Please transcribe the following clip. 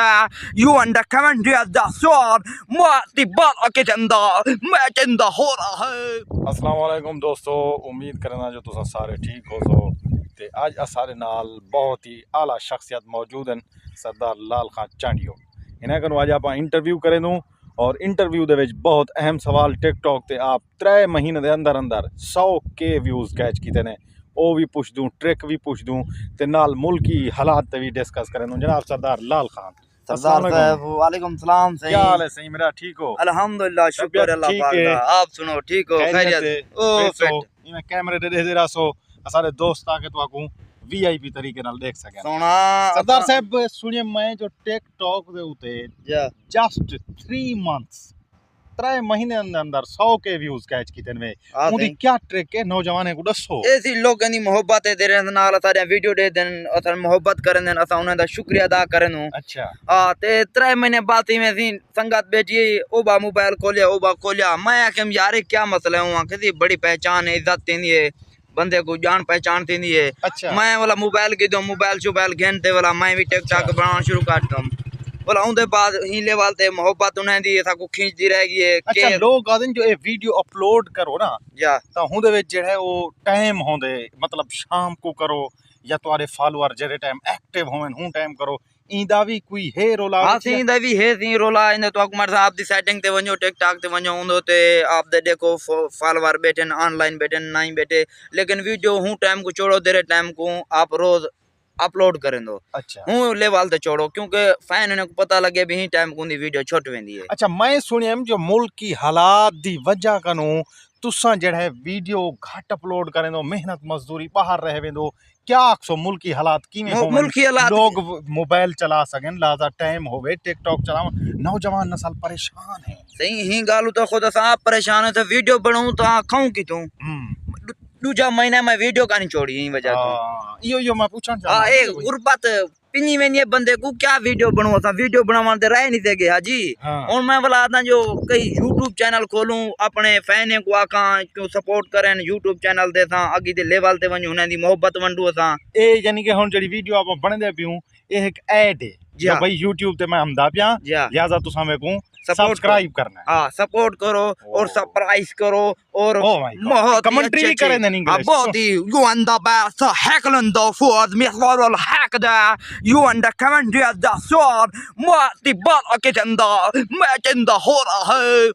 där. Johan där kan man rädda svar. Mati bara के चंदा मैं चंदा हो रहा है। अस्सलाम वालेकुम दोस्तों, उम्मीद करना जो तुम सारे ठीक हो सो ते आज सारे नाल बहुत ही आला शख्सियत मौजूद हैं सरदार लाल खान चांडियो। इन्हें करूँ आज आप इंटरव्यू करें दूँ और इंटरव्यू दे विच बहुत अहम सवाल टिकटॉक ते आप 3 महीने दे अंदर अंदर 100K व्यूज़ कैच कीते ने वो भी पुछ दूँ, ट्रिक भी पुछ दूँ ते नाल मुल्की हालात ते भी डिस्कस करें दूँ। जनाब सरदार लाल खान। सरदार साहब वालेकुम सलाम। सही क्या हाल है? सही मेरा ठीक हो? अल्हम्दुलिल्लाह, शुक्र अल्लाह पाक दा। आप सुनो ठीक हो? खैरियत? ओ फिट इन्हें कैमरे दे दे जरा सो सारे दोस्त आके तो आकू VIP तरीके नाल देख सके। सोना सरदार साहब सुनिए, मैं जो टिकटॉक दे उते जस्ट 3 मंथ्स 3 महीने अंदर अंदर 100K व्यूज कैच कीते ने। उदी क्या ट्रिक है नौजवान को दसो? ऐसी लोगों दी मोहब्बत है तेरे नाल, सारे वीडियो दे देन असन मोहब्बत करन देन, असा उन्हां दा शुक्रिया अदा करन। अच्छा हां ते 3 महीने बाद ही में सी संगत बैठी ओबा मोबाइल खोलिया मैं आखम यार क्या मसला है? किसी बड़ी पहचान है, इज्जत थी है, बंदे को जान पहचान थी है। अच्छा मैं वाला मोबाइल की दो मोबाइल घंटे वाला मैं भी टिकटॉक बनाना शुरू कर दूं बोला। उनके बाद हीले वालते मोहब्बत उन्हें दी था को खींचती रहेगी है। अच्छा लोग आदन जो ये वीडियो अपलोड करो ना या तो हुंदे विच जेड़ा वो टाइम होंदे, मतलब शाम को करो या तुम्हारे फॉलोअर जेरे टाइम एक्टिव होवन हूं टाइम करो, इंदा भी कोई है रोला? हां सी इंदा भी है सी रोला। इन तो अकमर साहब दी सेटिंग ते वणो, टिकटॉक ते वणो, उंदो ते आप दे देखो फॉलोअर बैठन ऑनलाइन बैठन नहीं बैठे, लेकिन वीडियो हूं टाइम को छोड़ो देरे टाइम को आप रोज अपलोड करें दो। अच्छा हूं लेवल ते छोड़ो क्योंकि फैन ने पता लगे भी ही टाइम को वीडियो छोट वेंदी है। अच्छा मैं सुनिया जो मुल्क की हालात दी वजह कनु तुसा जेड़ा है वीडियो घट अपलोड करें दो, मेहनत मजदूरी बाहर रह वेंदो, क्या आखसो मुल्की हालात किवें होवन? मुल्की हालात लोग मोबाइल चला सकें, लाजा टाइम होवे टिकटॉक चलाओ, नौजवान नस्ल परेशान है। सही ही गालू तो खुद असा आप परेशान है तो वीडियो बनाऊं तो खाऊं की तू दूजा महीना में वीडियो का नहीं छोड़ी यही वजह तो यो मैं पूछना हां चाहता एक गुरबत पिनी वेनी बंदे को क्या वीडियो बनवा था, वीडियो बनावा दे रह नहीं देगे हाजी। और मैं बोला था जो कई YouTube चैनल खोलूं अपने फैन को आका क्यों सपोर्ट करें, YouTube चैनल दे सा आगे दे लेवल ते वणु उन्हें दी मोहब्बत वंडू सा ए यानी कि हुन जेडी वीडियो आप बनदे पियो ये एक ऐड है जो भाई YouTube ते मैं हमदा पिया, लिहाजा तुसा मेरे को सब्सक्राइब करना है। हाँ सपोर्ट करो और सरप्राइज करो और बहुत कमेंट्री भी करें in English. बहुत ही Johan the bästa häcklen då för med svaral hack där. Johan där kan man rädda svar. Mati bara के चंदा मैं चंदा हो रहा है।